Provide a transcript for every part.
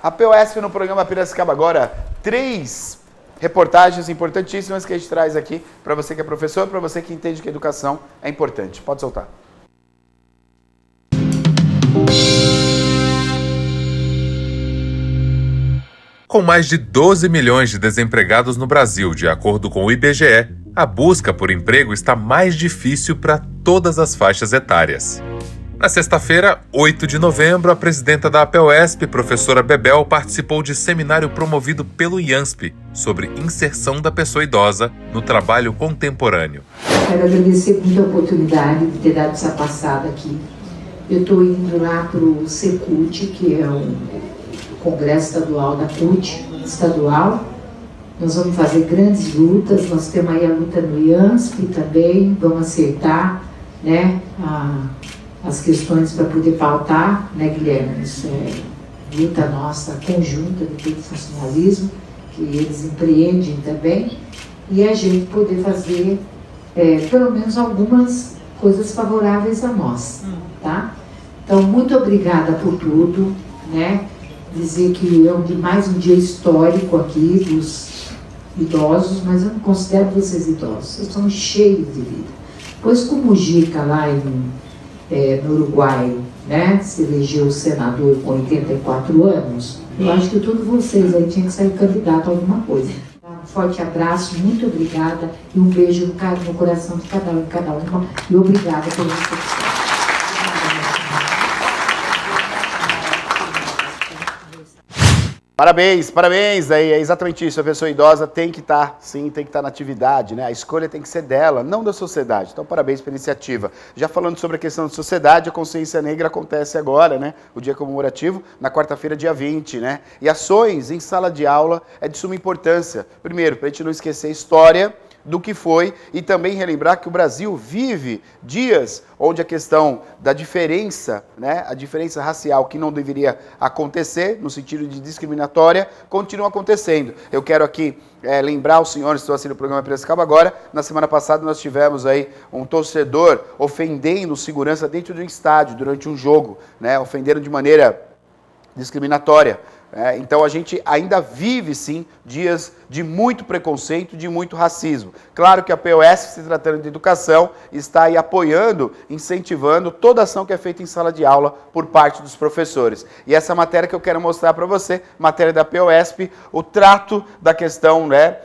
A POSP no programa Piracicaba Agora, 3 reportagens importantíssimas que a gente traz aqui para você que é professor, para você que entende que a educação é importante. Pode soltar. Com mais de 12 milhões de desempregados no Brasil, de acordo com o IBGE, a busca por emprego está mais difícil para todas as faixas etárias. Na sexta-feira, 8 de novembro, a presidenta da APOSP, professora Bebel, participou de seminário promovido pelo IANSP sobre inserção da pessoa idosa no trabalho contemporâneo. Quero agradecer muito a oportunidade de ter dado essa passada aqui. Eu estou indo lá para o Secult, que é o Congresso Estadual da CUT estadual. Nós vamos fazer grandes lutas, nós temos aí a luta no IANSP também, vamos acertar, né, as questões para poder pautar, né, Guilherme? Isso é luta nossa conjunta do funcionalismo, que eles empreendem também, e a gente poder fazer pelo menos algumas coisas favoráveis a nós, tá? Então, muito obrigada por tudo, né? Dizer que é mais um dia histórico aqui dos idosos, mas eu não considero vocês idosos, vocês são cheios de vida. Pois como o Mujica lá no Uruguai, né, se elegeu senador com 84 anos, eu acho que todos vocês aí tinham que sair candidato a alguma coisa. Um forte abraço, muito obrigada e um beijo no coração de cada um e cada uma, e obrigada pela recepção. Parabéns, parabéns, é exatamente isso, a pessoa idosa tem que estar, sim, tem que estar na atividade, né? A escolha tem que ser dela, não da sociedade, então parabéns pela iniciativa. Já falando sobre a questão da sociedade, a Consciência Negra acontece agora, né? O dia comemorativo, na quarta-feira, dia 20, né? E ações em sala de aula é de suma importância, primeiro, para a gente não esquecer a história do que foi e também relembrar que o Brasil vive dias onde a questão da diferença, né, a diferença racial que não deveria acontecer, no sentido de discriminatória, continua acontecendo. Eu quero aqui lembrar os senhores que estão assistindo o programa Piracicaba Agora, na semana passada nós tivemos aí um torcedor ofendendo segurança dentro de um estádio durante um jogo, né, ofendendo de maneira discriminatória. Então a gente ainda vive, sim, dias de muito preconceito, de muito racismo. Claro que a POSP, se tratando de educação, está aí apoiando, incentivando toda ação que é feita em sala de aula por parte dos professores. E essa matéria que eu quero mostrar para você, matéria da POSP, o trato da questão, né,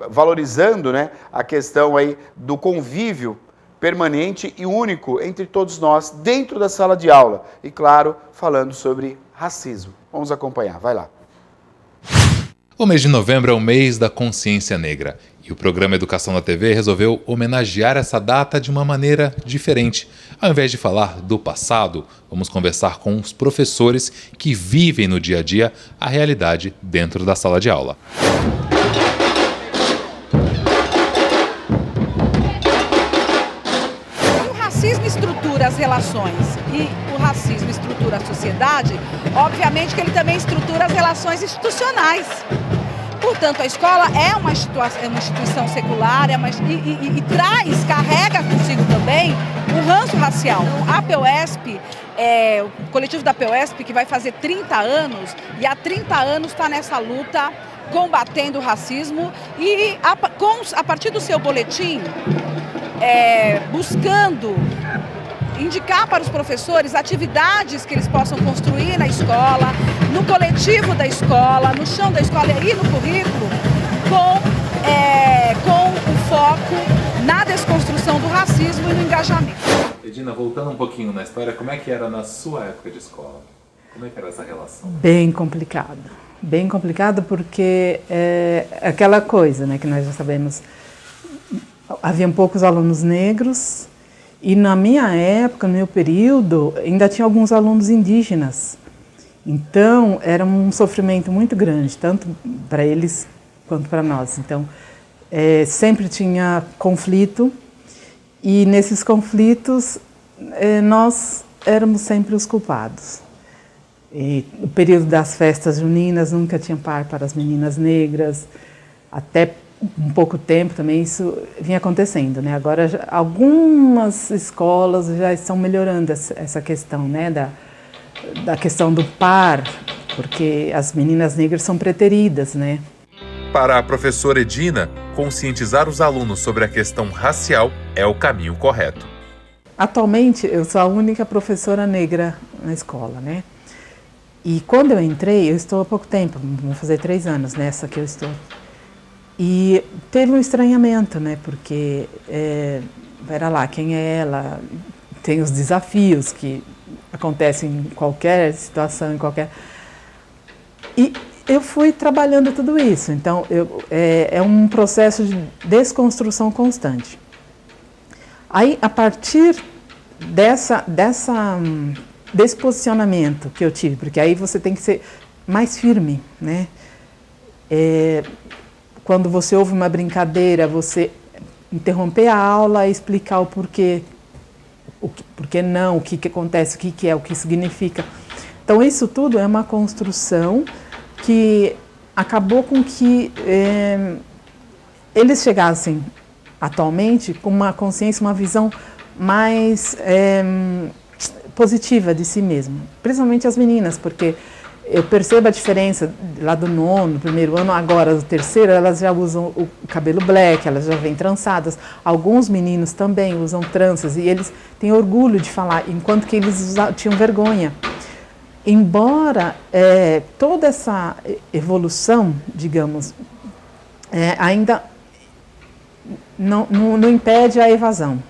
valorizando, né, a questão aí do convívio permanente e único entre todos nós dentro da sala de aula. E, claro, falando sobre racismo. Vamos acompanhar, vai lá. O mês de novembro é o mês da consciência negra e o programa Educação na TV resolveu homenagear essa data de uma maneira diferente. Ao invés de falar do passado, vamos conversar com os professores que vivem no dia a dia a realidade dentro da sala de aula. O racismo estrutura as relações e o racismo estrutura a sociedade, obviamente que ele também estrutura as relações institucionais. Portanto, a escola é uma instituição secular carrega consigo também o ranço racial. A POSP, o coletivo da POSP, que vai fazer 30 anos, e há 30 anos está nessa luta, combatendo o racismo, e a partir do seu boletim, buscando indicar para os professores atividades que eles possam construir na escola, no coletivo da escola, no chão da escola e no currículo, com o foco na desconstrução do racismo e no engajamento. Edina, voltando um pouquinho na história, como é que era na sua época de escola? Como é que era essa relação? Bem complicado porque aquela coisa, né, que nós já sabemos, haviam poucos alunos negros. E na minha época, no meu período, ainda tinha alguns alunos indígenas. Então, era um sofrimento muito grande, tanto para eles quanto para nós. Então, sempre tinha conflito e nesses conflitos nós éramos sempre os culpados. E no período das festas juninas nunca tinha par para as meninas negras, até um pouco tempo também isso vinha acontecendo, né? Agora algumas escolas já estão melhorando essa questão, né? Da questão do par porque as meninas negras são preteridas, né? Para a professora Edina, conscientizar os alunos sobre a questão racial é o caminho correto. Atualmente, eu sou a única professora negra na escola, né? E quando eu entrei, eu estou há pouco tempo, vou fazer 3 anos nessa que eu estou. E teve um estranhamento, né? Porque, pera lá, quem é ela? Tem os desafios que acontecem em qualquer situação, em qualquer... E eu fui trabalhando tudo isso, então é um processo de desconstrução constante. Aí, a partir desse posicionamento que eu tive, porque aí você tem que ser mais firme, né? Quando você ouve uma brincadeira, você interromper a aula e explicar o porquê, porquê não, o que acontece, o que é, o que significa. Então, isso tudo é uma construção que acabou com que eles chegassem atualmente com uma consciência, uma visão mais positiva de si mesmo, principalmente as meninas, porque eu percebo a diferença lá do 9º, 1º ano, agora do 3º, elas já usam o cabelo black, elas já vêm trançadas. Alguns meninos também usam tranças e eles têm orgulho de falar, enquanto que eles tinham vergonha. Embora toda essa evolução, digamos, ainda não impede a evasão.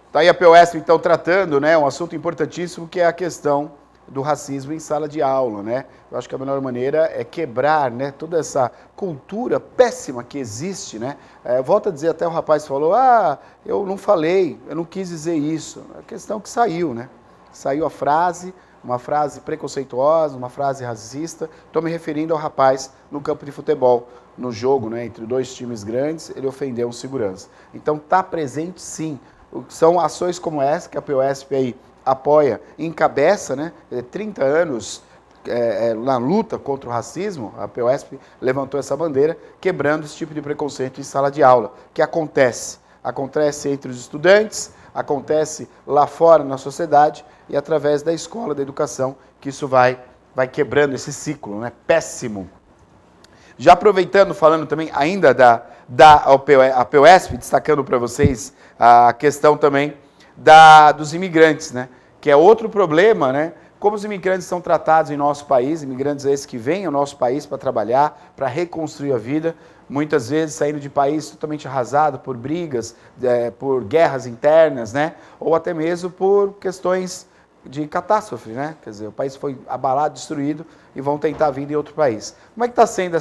Está aí a POSP, então, tratando, né, um assunto importantíssimo, que é a questão do racismo em sala de aula, né? Eu acho que a melhor maneira é quebrar, né, toda essa cultura péssima que existe, né? Volto a dizer, até o rapaz falou, eu não falei, eu não quis dizer isso. A questão que saiu, né? Saiu a frase, uma frase preconceituosa, uma frase racista. Estou me referindo ao rapaz no campo de futebol, no jogo, né, entre 2 times grandes, ele ofendeu um segurança. Então, está presente, sim. São ações como essa que a POSP aí apoia, encabeça, né? 30 anos na luta contra o racismo, a POSP levantou essa bandeira, quebrando esse tipo de preconceito em sala de aula, que acontece entre os estudantes, acontece lá fora na sociedade e através da escola, da educação, que isso vai quebrando esse ciclo, né? Péssimo. Já aproveitando, falando também ainda a POSP, destacando para vocês a questão também dos imigrantes, né? Que é outro problema, né? Como os imigrantes são tratados em nosso país, imigrantes esses que vêm ao nosso país para trabalhar, para reconstruir a vida, muitas vezes saindo de país totalmente arrasado por brigas, por guerras internas, né? Ou até mesmo por questões de catástrofe, né? Quer dizer, o país foi abalado, destruído e vão tentar a vida em outro país. Como é que está sendo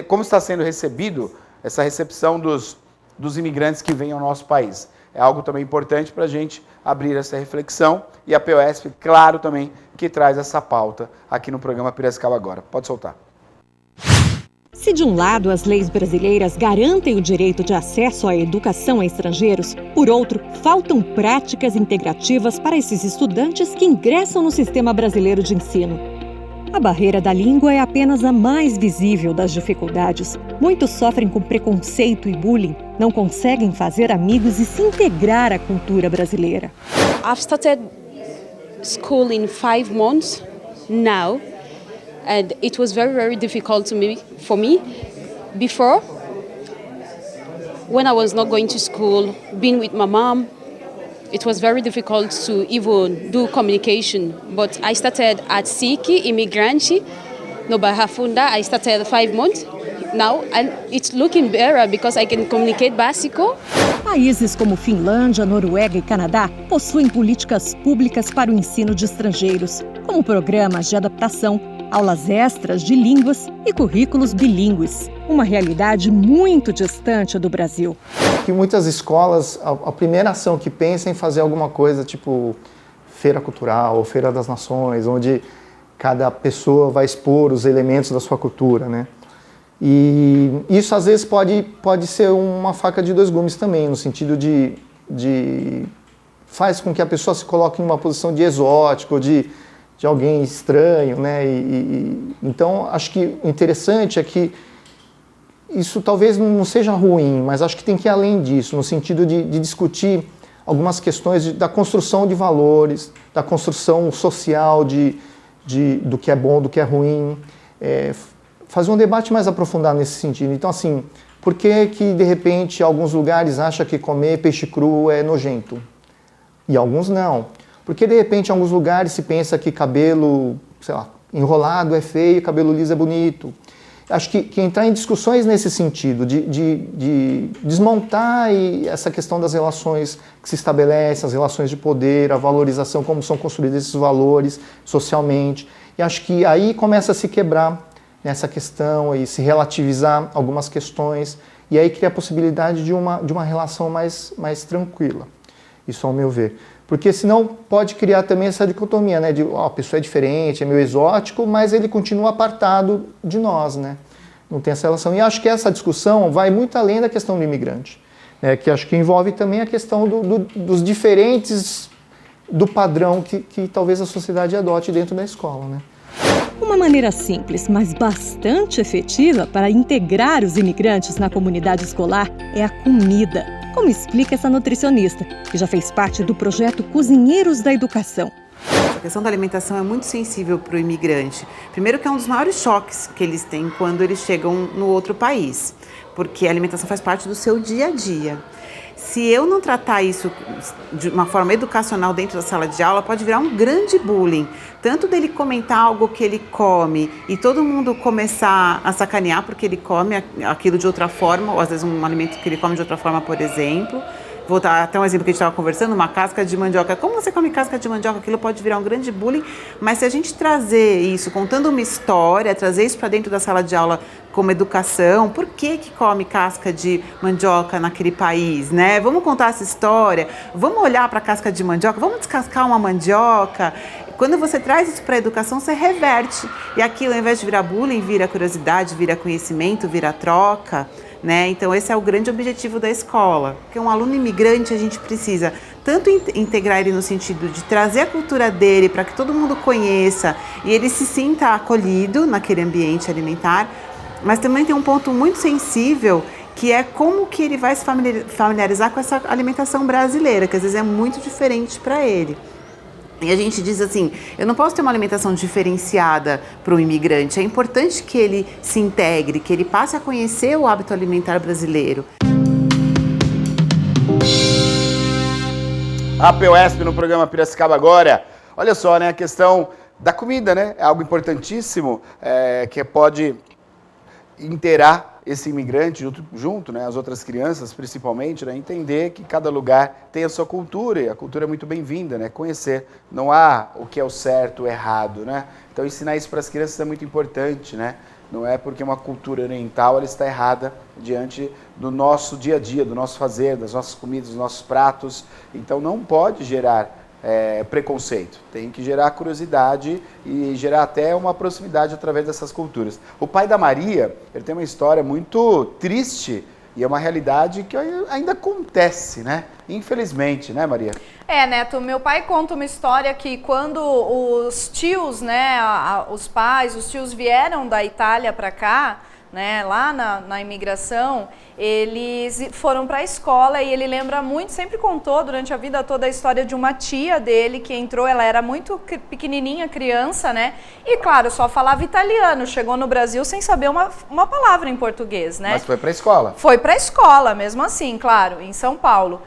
como está sendo recebido essa recepção dos imigrantes que vêm ao nosso país? É algo também importante para a gente abrir essa reflexão e a POSP, claro, também, que traz essa pauta aqui no programa Piracicaba Agora. Pode soltar. Se de um lado as leis brasileiras garantem o direito de acesso à educação a estrangeiros, por outro, faltam práticas integrativas para esses estudantes que ingressam no sistema brasileiro de ensino. A barreira da língua é apenas a mais visível das dificuldades. Muitos sofrem com preconceito e bullying, não conseguem fazer amigos e se integrar à cultura brasileira. I've started school in 5 months now. And it was very, very difficult for me. Before, when I was not going to school, being with my mom, it was very difficult to even do communication. But I started at SIC, Imigrante, no Barra Funda. I started 5 months now, and it's looking better because I can communicate básico. Países como Finlândia, Noruega e Canadá possuem políticas públicas para o ensino de estrangeiros, como programas de adaptação, aulas extras de línguas e currículos bilíngues. Uma realidade muito distante do Brasil. Que muitas escolas, a primeira ação que pensa em fazer alguma coisa tipo feira cultural ou feira das nações, onde cada pessoa vai expor os elementos da sua cultura, né? E isso às vezes pode ser uma faca de 2 gumes também, no sentido de faz com que a pessoa se coloque em uma posição de exótico, de alguém estranho, né? Então, acho que o interessante é que isso talvez não seja ruim, mas acho que tem que ir além disso, no sentido de discutir algumas questões da construção de valores, da construção social do que é bom, do que é ruim, fazer um debate mais aprofundado nesse sentido. Então, assim, por que de repente, alguns lugares acham que comer peixe cru é nojento? E alguns não. Porque, de repente, em alguns lugares se pensa que cabelo, sei lá, enrolado é feio, cabelo liso é bonito. Acho que entrar em discussões nesse sentido, de desmontar essa questão das relações que se estabelecem, as relações de poder, a valorização, como são construídos esses valores socialmente. E acho que aí começa a se quebrar nessa questão e se relativizar algumas questões, e aí cria a possibilidade de uma relação mais tranquila. Isso ao meu ver. Porque senão pode criar também essa dicotomia, né? A pessoa é diferente, é meio exótico, mas ele continua apartado de nós, né? Não tem essa relação. E acho que essa discussão vai muito além da questão do imigrante, né? Que acho que envolve também a questão dos diferentes do padrão que talvez a sociedade adote dentro da escola, né? Uma maneira simples, mas bastante efetiva para integrar os imigrantes na comunidade escolar é a comida, como explica essa nutricionista, que já fez parte do projeto Cozinheiros da Educação. A questão da alimentação é muito sensível para o imigrante. Primeiro que é um dos maiores choques que eles têm quando eles chegam no outro país, porque a alimentação faz parte do seu dia a dia. Se eu não tratar isso de uma forma educacional dentro da sala de aula, pode virar um grande bullying. Tanto dele comentar algo que ele come e todo mundo começar a sacanear porque ele come aquilo de outra forma, ou às vezes um alimento que ele come de outra forma, por exemplo. Vou dar até um exemplo que a gente estava conversando, uma casca de mandioca. Como você come casca de mandioca? Aquilo pode virar um grande bullying, mas se a gente trazer isso, contando uma história, trazer isso para dentro da sala de aula como educação, por que come casca de mandioca naquele país, né? Vamos contar essa história, vamos olhar para a casca de mandioca, vamos descascar uma mandioca. Quando você traz isso para a educação, você reverte. E aquilo, ao invés de virar bullying, vira curiosidade, vira conhecimento, vira troca. Né? Então esse é o grande objetivo da escola, porque um aluno imigrante a gente precisa tanto integrar ele no sentido de trazer a cultura dele para que todo mundo conheça e ele se sinta acolhido naquele ambiente alimentar, mas também tem um ponto muito sensível que é como que ele vai se familiarizar com essa alimentação brasileira, que às vezes é muito diferente para ele. E a gente diz assim, eu não posso ter uma alimentação diferenciada para o imigrante, é importante que ele se integre, que ele passe a conhecer o hábito alimentar brasileiro. A POSP no programa Piracicaba Agora. Olha só, né, a questão da comida, né, é algo importantíssimo, que pode inteirar esse imigrante junto, né, as outras crianças principalmente, né, entender que cada lugar tem a sua cultura e a cultura é muito bem-vinda, né, conhecer, não há o que é o certo, o errado, né, então ensinar isso para as crianças é muito importante, né, não é porque uma cultura oriental ela está errada diante do nosso dia a dia, do nosso fazer, das nossas comidas, dos nossos pratos, então não pode gerar preconceito, tem que gerar curiosidade e gerar até uma proximidade através dessas culturas. O pai da Maria, ele tem uma história muito triste e é uma realidade que ainda acontece, né? Infelizmente, né, Maria? Neto, meu pai conta uma história que quando os tios, né, os pais, os tios vieram da Itália para cá, né, lá na imigração, eles foram para a escola e ele lembra muito, sempre contou durante a vida toda a história de uma tia dele que entrou, ela era muito pequenininha, criança, né, e claro, só falava italiano, chegou no Brasil sem saber uma palavra em português, né. Mas foi para a escola? Foi para a escola, mesmo assim, claro, em São Paulo.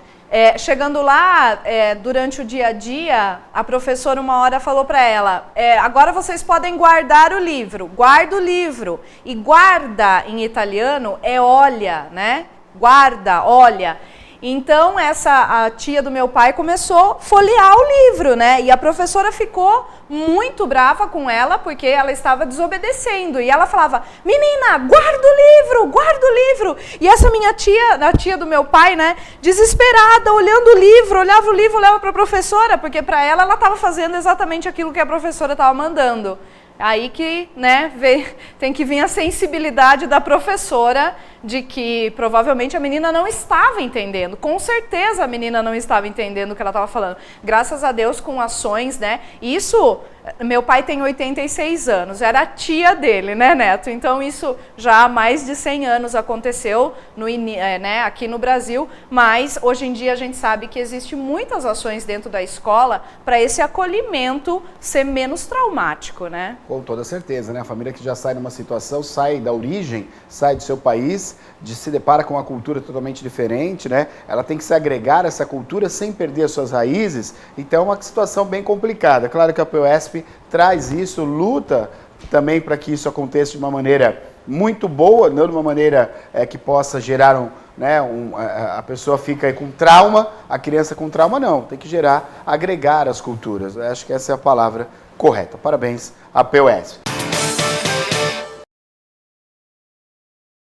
Chegando lá, durante o dia a dia, a professora uma hora falou para ela, agora vocês podem guardar o livro, guarda o livro. E guarda em italiano é olha, né? Guarda, olha. Então a tia do meu pai começou a folhear o livro, né? E a professora ficou muito brava com ela porque ela estava desobedecendo. E ela falava, menina, guarda o livro. E essa minha tia, a tia do meu pai, né, desesperada, olhando o livro, olhava para a professora, porque para ela estava fazendo exatamente aquilo que a professora estava mandando. Aí que, né, tem que vir a sensibilidade da professora de que provavelmente a menina não estava entendendo. Com certeza a menina não estava entendendo o que ela estava falando. Graças a Deus, com ações, né, isso Meu pai tem 86 anos, era a tia dele, né, Neto? Então isso já há mais de 100 anos aconteceu aqui no Brasil, mas hoje em dia a gente sabe que existem muitas ações dentro da escola para esse acolhimento ser menos traumático, né? Com toda certeza, né? A família que já sai numa situação, sai da origem, sai do seu país, se depara com uma cultura totalmente diferente, né? Ela tem que se agregar a essa cultura sem perder as suas raízes, então é uma situação bem complicada. Claro que a POSP traz isso, luta também para que isso aconteça de uma maneira muito boa, não de uma maneira que possa gerar a pessoa fica aí com trauma, a criança com trauma não, tem que agregar as culturas. Eu acho que essa é a palavra correta. Parabéns à POSP.